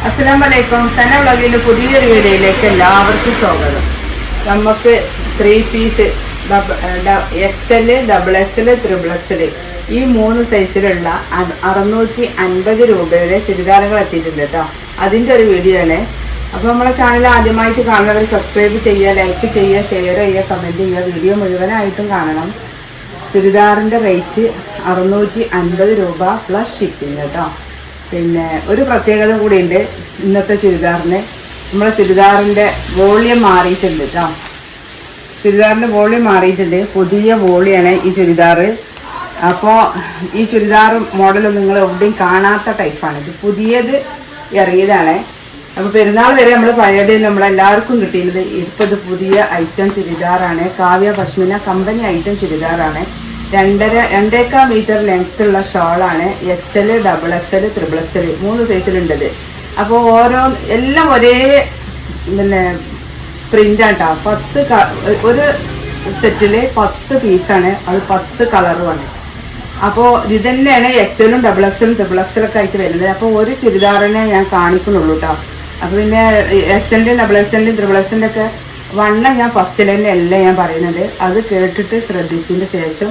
അസ്സലാമലൈക്കും. സന വ്ളോഗിന്റെ പുതിയൊരു വീഡിയോയിലേക്ക് എല്ലാവർക്കും സ്വാഗതം. നമുക്ക് 3 പീസ് XL, XXL, XXL ഈ 3 സൈസിലുള്ള 650 രൂപയുടെ ചുരിദാറുകൾ എത്തിയിട്ടുണ്ട് കേട്ടോ. അതിൻ്റെ ഒരു വീഡിയോ ആണ്. അപ്പോൾ നമ്മളെ ചാനൽ ആദ്യമായിട്ട് കാണുന്നവർ സബ്സ്ക്രൈബ് ചെയ്യുക, ലൈക്ക് ചെയ്യുക, ഷെയർ ചെയ്യുക, കമൻറ്റ് ചെയ്യുക. വീഡിയോ മുഴുവനായിട്ടും കാണണം. ചുരിദാറിൻ്റെ റേറ്റ് 650 രൂപ പ്ലസ് ഷിപ്പിംഗ് കേട്ടോ. പിന്നെ ഒരു പ്രത്യേകത കൂടിയുണ്ട് ഇന്നത്തെ ചുരിദാറിന്. നമ്മളെ ചുരിദാറിൻ്റെ വോളിയം മാറിയിട്ടുണ്ട് കേട്ടോ. ചുരിദാറിൻ്റെ വോളിയം മാറിയിട്ടുണ്ട്. പുതിയ വോളിയാണ് ഈ ചുരിദാർ. അപ്പോൾ ഈ ചുരിദാർ മോഡൽ നിങ്ങൾ എവിടെയും കാണാത്ത ടൈപ്പാണ്. ഇത് പുതിയത് ഇറങ്ങിയതാണ്. അപ്പോൾ പെരുന്നാൾ വരെ നമ്മൾ പഴയത് നമ്മളെല്ലാവർക്കും കിട്ടിയത്. ഇപ്പോൾ ഇത് പുതിയ ഐറ്റം ചുരിദാറാണ്. കാവ്യ പശ്മിന കമ്പനി ഐറ്റം ചുരിദാറാണ്. 2.5 മീറ്റർ ലെങ്ത് ഉള്ള ഷോളാണ്. XL, XXL, XXL 3 സൈസിലുണ്ടത്. അപ്പോൾ എല്ലാം ഒരേ പിന്നെ പ്രിൻ്റാണ് കേട്ടോ. 10 ഒരു സെറ്റിൽ 10 പീസാണ്. അത് 10 കളറുമാണ്. അപ്പോൾ ഇത് തന്നെയാണ് XL, XXL, XXL ഒക്കെ ആയിട്ട് വരുന്നത്. അപ്പോൾ ഒരു ചുരിദാറിനെ ഞാൻ കാണിക്കുന്നുള്ളൂ കേട്ടോ. അപ്പോൾ പിന്നെ XL, XXL, XXL ഒക്കെ വണ്ണം ഞാൻ ഫസ്റ്റിൽ തന്നെ അല്ല ഞാൻ പറയുന്നത്. അത് കേട്ടിട്ട് ശ്രദ്ധിച്ചതിന് ശേഷം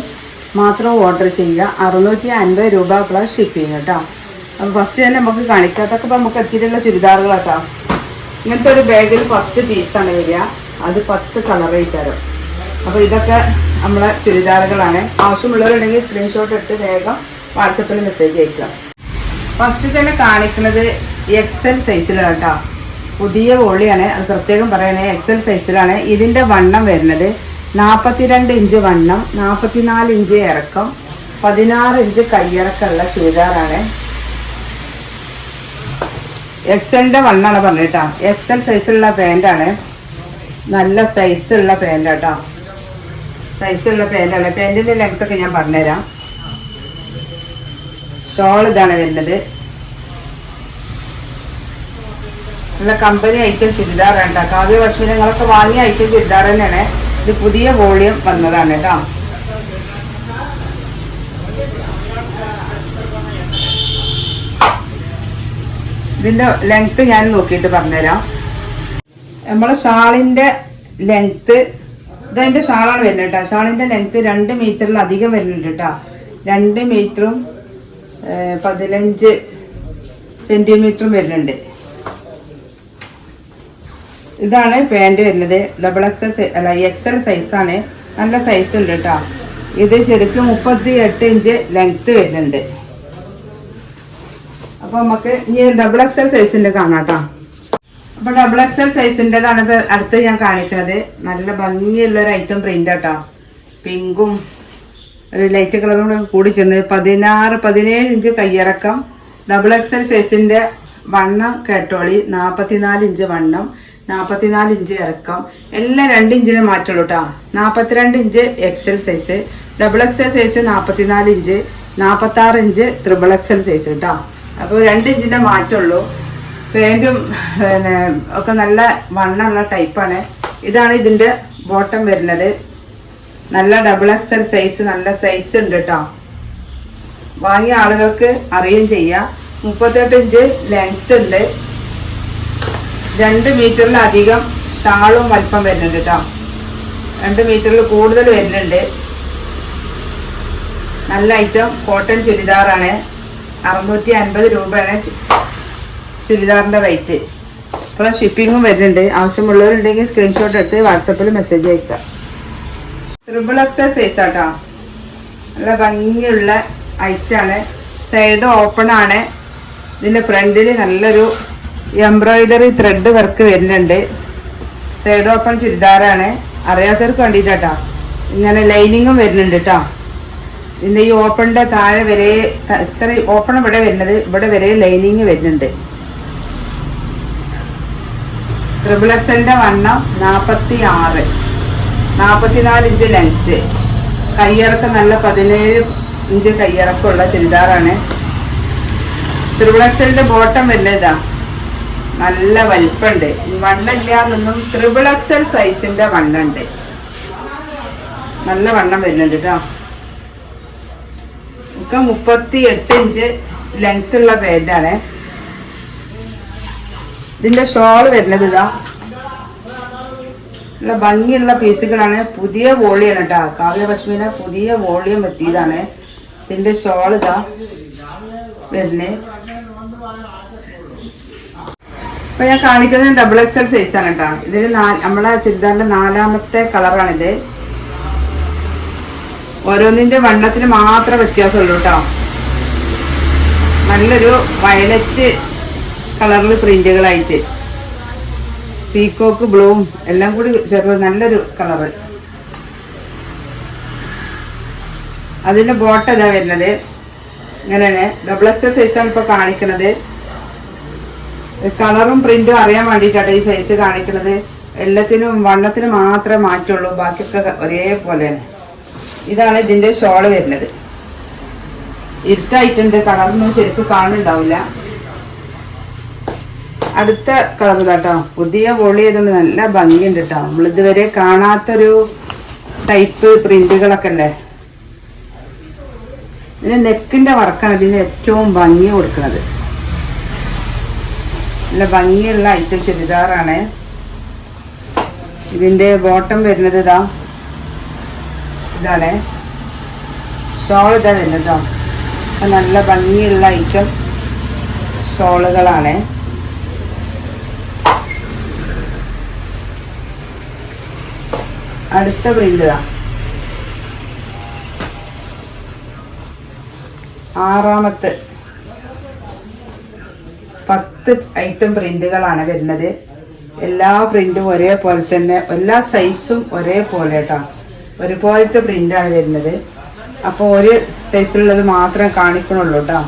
മാത്രം ഓർഡർ ചെയ്യുക. 650 രൂപ പ്ലസ് ഷിപ്പിങ് കേട്ടോ. അപ്പോൾ ഫസ്റ്റ് തന്നെ നമുക്ക് കാണിക്കാത്തൊക്കെ ഇപ്പോൾ നമുക്ക് എത്തിയിട്ടുള്ള ചുരിദാറുകളാട്ടോ. ഇങ്ങനത്തെ ഒരു ബാഗിൽ 10 പീസാണ് വരിക. അത് 10 കളറായി തരും. അപ്പോൾ ഇതൊക്കെ നമ്മളെ ചുരിദാറുകളാണ്. ആവശ്യമുള്ളവരുണ്ടെങ്കിൽ സ്ക്രീൻഷോട്ട് എടുത്ത് വേഗം വാട്സപ്പിൽ മെസ്സേജ് അയക്കുക. ഫസ്റ്റ് തന്നെ കാണിക്കുന്നത് XL സൈസിലാണ് കേട്ടോ. പുതിയ വോളിയാണ്. അത് പ്രത്യേകം പറയണേ. XL സൈസിലാണ്. ഇതിൻ്റെ വണ്ണം വരുന്നത് 42 ഇഞ്ച് വണ്ണം, 44 ഇഞ്ച് ഇറക്കം, 16 ഇഞ്ച് കയ്യിറക്കമുള്ള ചുരിദാറാണ്. XLൻ്റെ വണ്ണാണ് പറഞ്ഞിട്ടാ. XL സൈസിലുള്ള പാൻറ്റാണ്. നല്ല സൈസുള്ള പാൻറ്റാട്ടോ. സൈസുള്ള പാൻറ്റാണ്. പാൻറ്റിൻ്റെ ലെങ്ത്തൊക്കെ ഞാൻ പറഞ്ഞുതരാം. ഷോൾ ഇതാണ് വരുന്നത്. നല്ല കമ്പനി ഐറ്റം ചുരിദാറാണ് കേട്ടോ. കാവ്യ പശ്മിനങ്ങളൊക്കെ വാങ്ങിയ ഐറ്റം ചുരിദാർ തന്നെയാണ്. ഇത് പുതിയ വോളിയം വന്നതാണ് കേട്ടോ. ഇതിൻ്റെ ലെങ്ത്ത് ഞാൻ നോക്കിയിട്ട് പറഞ്ഞുതരാം. നമ്മളെ ഷാളിൻ്റെ ലെങ്ത്ത് ഇതതിൻ്റെ ഷാളാണ് വരുന്നത് കേട്ടോ. ഷാളിൻ്റെ ലെങ്ത്ത് 2 മീറ്ററിലധികം വരുന്നുണ്ട് കേട്ടോ. 2 മീറ്ററും 15 സെൻറ്റിമീറ്ററും വരുന്നുണ്ട്. ഇതാണ് പാൻറ് വരുന്നത്. XL സൈസാണ്. നല്ല സൈസ് ഉണ്ട് കേട്ടോ. ഇത് ശരിക്കും 38 ഇഞ്ച് ലെങ്ത്ത് വരുന്നുണ്ട്. അപ്പോൾ നമുക്ക് ഇനി XL സൈസിൻ്റെ കാണാം കേട്ടോ. അപ്പോൾ XL സൈസിൻ്റെതാണ് ഇപ്പോൾ അടുത്ത് ഞാൻ കാണിക്കുന്നത്. നല്ല ഭംഗിയുള്ളൊരു ഐറ്റം പ്രിൻ്റ് കേട്ടോ. പിങ്കും ഒരു ലൈറ്റ് കളറും കൂടി ചേർന്ന് 17 ഇഞ്ച് കയ്യിറക്കം. XL സൈസിൻ്റെ വണ്ണം കേട്ടോളി. 44 ഇഞ്ച് വണ്ണം, 44 ഇഞ്ച് ഇറക്കം. എല്ലാം 2 ഇഞ്ചിനെ മാറ്റുള്ളൂ കേട്ടോ. 42 inch XL size, XXL size 44 inch, 46 inch XXL size കേട്ടോ. അപ്പോൾ 2 ഇഞ്ചിൻ്റെ മാറ്റുള്ളൂ. പാൻറ്റും പിന്നെ ഒക്കെ നല്ല വണ്ണമുള്ള ടൈപ്പാണ്. ഇതാണ് ഇതിൻ്റെ ബോട്ടം വരുന്നത്. നല്ല XXL സൈസ്, നല്ല സൈസ് ഉണ്ട് കേട്ടോ. വാങ്ങിയ ആളുകൾക്ക് അറിയുകയും ചെയ്യാം. 38 ഇഞ്ച് ലെങ്ത് ഉണ്ട്. 2 മീറ്ററിലധികം ഷാളും വലിപ്പം വരുന്നുണ്ട് കേട്ടോ. 2 മീറ്ററിൽ കൂടുതൽ വരുന്നുണ്ട്. നല്ല ഐറ്റം കോട്ടൺ ചുരിദാറാണ്. 650 രൂപയാണ് ചുരിദാറിൻ്റെ റേറ്റ്. ഇപ്പോൾ ഷിപ്പിങ്ങും വരുന്നുണ്ട്. ആവശ്യമുള്ളവരുണ്ടെങ്കിൽ സ്ക്രീൻഷോട്ട് എടുത്ത് വാട്സപ്പിൽ മെസ്സേജ് അയക്കുക. XXL സൈസ് ആട്ടോ. നല്ല ഭംഗിയുള്ള ഐറ്റാണ്. സൈഡ് ഓപ്പൺ ആണ്. ഇതിൻ്റെ ഫ്രണ്ടിൽ നല്ലൊരു എംബ്രോയിഡറി ത്രെഡ് വർക്ക് വരുന്നുണ്ട്. സൈഡ് ഓപ്പൺ ചുരിദാറാണ്. അറിയാത്തവർക്ക് വേണ്ടിയിട്ടാട്ടോ. ഇങ്ങനെ ലൈനിങ്ങും വരുന്നുണ്ട് കേട്ടോ. ഇതിൻ്റെ ഈ ഓപ്പണിൻ്റെ താഴെ വരെ ഇത്ര ഓപ്പൺ ഇവിടെ വരുന്നത്. ഇവിടെ വരെ ലൈനിങ് വരുന്നുണ്ട്. XXLൻ്റെ വണ്ണം 46, 44 ഇഞ്ച് ലെങ്ത്ത്. കയ്യിറക്കം നല്ല 17 ഇഞ്ച് കയ്യിറക്കമുള്ള ചുരിദാറാണ്. XXLൻ്റെ ബോട്ടം വരുന്നത് ഇതാ. നല്ല വലിപ്പമുണ്ട്. വണ്ണമില്ലാതൊന്നും XXL സൈസിൻ്റെ വണ്ണുണ്ട്. നല്ല വണ്ണം വരുന്നുണ്ട് കേട്ടോ. ഒക്കെ 38 ഇഞ്ച് ലെങ്ത് ഉള്ള പാൻറ്റാണ്. ഇതിന്റെ ഷോള് വരുന്നത് ഇതാ നല്ല ഭംഗിയുള്ള പീസുകളാണ്. പുതിയ വോളിയാണ് കേട്ടോ. കാവ്യ പശ്മീന പുതിയ വോളിയം എത്തിയതാണ്. ഇതിന്റെ ഷോൾ ഇതാ വരുന്നേ. അപ്പൊ ഞാൻ കാണിക്കുന്നത് ഡബിൾ XL സൈസാണ് കേട്ടോ. ഇതിൽ നമ്മളെ ചുരിദാറിന്റെ 4ാമത്തെ കളറാണിത്. ഓരോന്നിന്റെ വണ്ണത്തിന് മാത്രമേ വ്യത്യാസമുള്ളൂ കേട്ടോ. നല്ലൊരു വയലറ്റ് കളറിൽ പ്രിന്റുകളായിട്ട് പീക്കോക്ക് ബ്ലൂവും എല്ലാം കൂടി ചേർത്ത് നല്ലൊരു കളറ്. അതിന്റെ ബോട്ടം ഇതാ വരുന്നത് ഇങ്ങനെയാണ്. ഡബിൾ XL സൈസാണ് ഇപ്പൊ കാണിക്കുന്നത്. കളറും പ്രിന്റും അറിയാൻ വേണ്ടിയിട്ടാണ് ഈ സൈസ് കാണിക്കുന്നത്. എല്ലാത്തിനും വണ്ണത്തിന് മാത്രമേ മാറ്റുള്ളൂ, ബാക്കിയൊക്കെ ഒരേപോലെയാണ്. ഇതാണ് ഇതിന്റെ ഷോള് വരുന്നത്. ഇരുട്ടായിട്ടുണ്ട്, കളറൊന്നും ശരിക്കും കാണുന്നുണ്ടാവില്ല. അടുത്ത കളർ കേട്ടോ. പുതിയ വോളി ചെയ്തുകൊണ്ട് നല്ല ഭംഗിയുണ്ട് കേട്ടോ. നമ്മളിതുവരെ കാണാത്തൊരു ടൈപ്പ് പ്രിന്റുകളൊക്കെ അല്ലേ. ഇതിന് നെക്കിന്റെ വർക്കാണ് ഇതിന് ഏറ്റവും ഭംഗി കൊടുക്കുന്നത്. നല്ല ഭംഗിയുള്ള ഐറ്റം ചുരിദാറാണ്. ഇതിന്റെ ബോട്ടം വരുന്നത് ഇതാണ്. ഷോൾ ഇതാ വരുന്നത്. നല്ല ഭംഗിയുള്ള ഐറ്റം ഷോളുകളാണ്. അടുത്ത പ്രിന്റ് 6ാമത്തെ 10 ഐറ്റം പ്രിന്റുകളാണ് വരുന്നത്. എല്ലാ പ്രിന്റും ഒരേപോലെ തന്നെ, എല്ലാ സൈസും ഒരേപോലെ കേട്ടോ. ഒരുപോലത്തെ പ്രിന്റാണ് വരുന്നത്. അപ്പോൾ ഒരു സൈസിലുള്ളത് മാത്രമേ കാണിക്കണുള്ളൂ കേട്ടോ.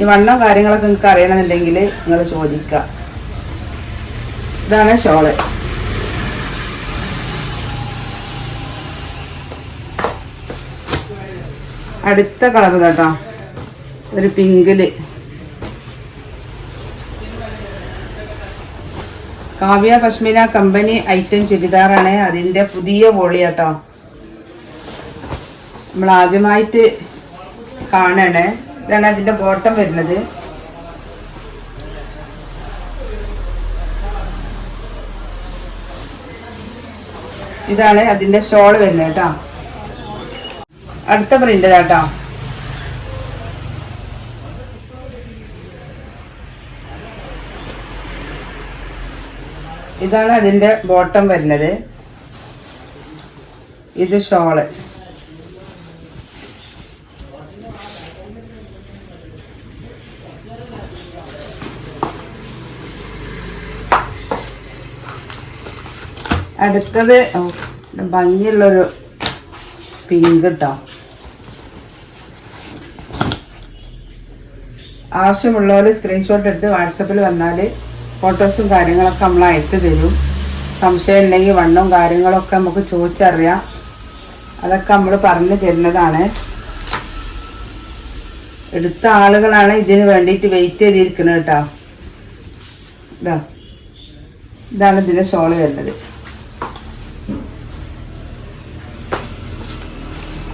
ഈ വണ്ണം കാര്യങ്ങളൊക്കെ നിങ്ങൾക്ക് അറിയണമെന്നുണ്ടെങ്കിൽ നിങ്ങൾ ചോദിക്കുക. ഇതാണ് ഷോള്. അടുത്ത കളർ കേട്ടോ, ഒരു പിങ്കില്. കാവ്യ പശ്മീന കമ്പനി ഐറ്റം ചുരിദാറാണ്. അതിന്റെ പുതിയ വോളി കേട്ടോ. നമ്മൾ ആദ്യമായിട്ട് കാണണേ. ഇതാണ് അതിന്റെ ബോട്ടം വരുന്നത്. ഇതാണ് അതിന്റെ ഷോള് വരുന്നത് കേട്ടോ. അടുത്ത പ്രിന്റ് കേട്ടോ. ഇതാണ് അതിന്റെ ബോട്ടം വരുന്നത്. ഇത് ഷോള്. അടുത്തത് ഭംഗിയുള്ളൊരു പിങ്ക് കേട്ടോ. ആവശ്യമുള്ളവർ സ്ക്രീൻഷോട്ട് എടുത്ത് വാട്സപ്പിൽ വന്നാൽ ഫോട്ടോസും കാര്യങ്ങളൊക്കെ നമ്മൾ അയച്ചു തരും. സംശയം ഉണ്ടെങ്കിൽ വണ്ണവും കാര്യങ്ങളൊക്കെ നമുക്ക് ചോദിച്ചറിയാം. അതൊക്കെ നമ്മൾ പറഞ്ഞു തരുന്നതാണ്. എടുത്ത ആളുകളാണ് ഇതിന് വേണ്ടിയിട്ട് വെയിറ്റ് ചെയ്തിരിക്കുന്നത് കേട്ടോ. ഇതാണ് ഇതിൻ്റെ ഷോള് വരുന്നത്.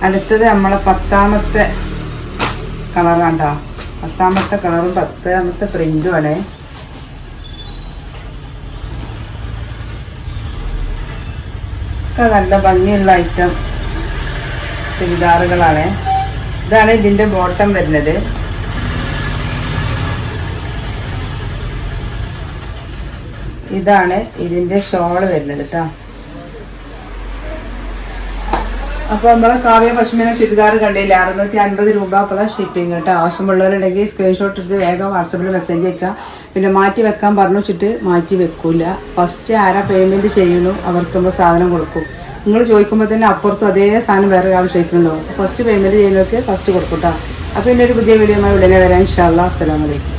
അടുത്തത് നമ്മളെ 10ാമത്തെ കളറാണ് കേട്ടോ. 10ാമത്തെ കളറും 10ാമത്തെ പ്രിന്റുമാണ്. ഒക്കെ നല്ല ഭംഗിയുള്ള ഐറ്റം ചുരിദാറുകളാണ്. ഇതാണ് ഇതിൻ്റെ ബോട്ടം വരുന്നത്. ഇതാണ് ഇതിൻ്റെ ഷോള് വരുന്നത് കേട്ടോ. അപ്പോൾ നമ്മളെ കാവ്യ പശ്മീന ചുരിദാർ കണ്ടില്ല. 650 രൂപ പ്ലസ് ഷിപ്പിംഗ് കേട്ടോ. ആവശ്യമുള്ളവരുണ്ടെങ്കിൽ സ്ക്രീൻഷോട്ട് എടുത്ത് വേഗം വാട്സപ്പിൽ മെസ്സേജ് അയക്കുക. പിന്നെ മാറ്റി വെക്കാൻ പറഞ്ഞു വെച്ചിട്ട് മാറ്റി വെക്കൂല. ഫസ്റ്റ് ആരാ പേയ്മെൻറ്റ് ചെയ്യുന്നു അവർക്ക് നമ്മൾ സാധനം കൊടുക്കും. നിങ്ങൾ ചോദിക്കുമ്പോൾ തന്നെ അപ്പുറത്തും അതേ സാധനം വേറെ ഒരാൾ ചോദിക്കുന്നുണ്ടോ. ഫസ്റ്റ് പേയ്മെൻറ്റ് ചെയ്യുന്നവർക്ക് ഫസ്റ്റ് കൊടുക്കും കേട്ടോ. അപ്പോൾ പിന്നെ ഒരു പുതിയ വീഡിയോയുമായി ഉടനെ വരാം. ഇൻഷാ അല്ലാഹ്. അസ്സലാമു അലൈക്കും.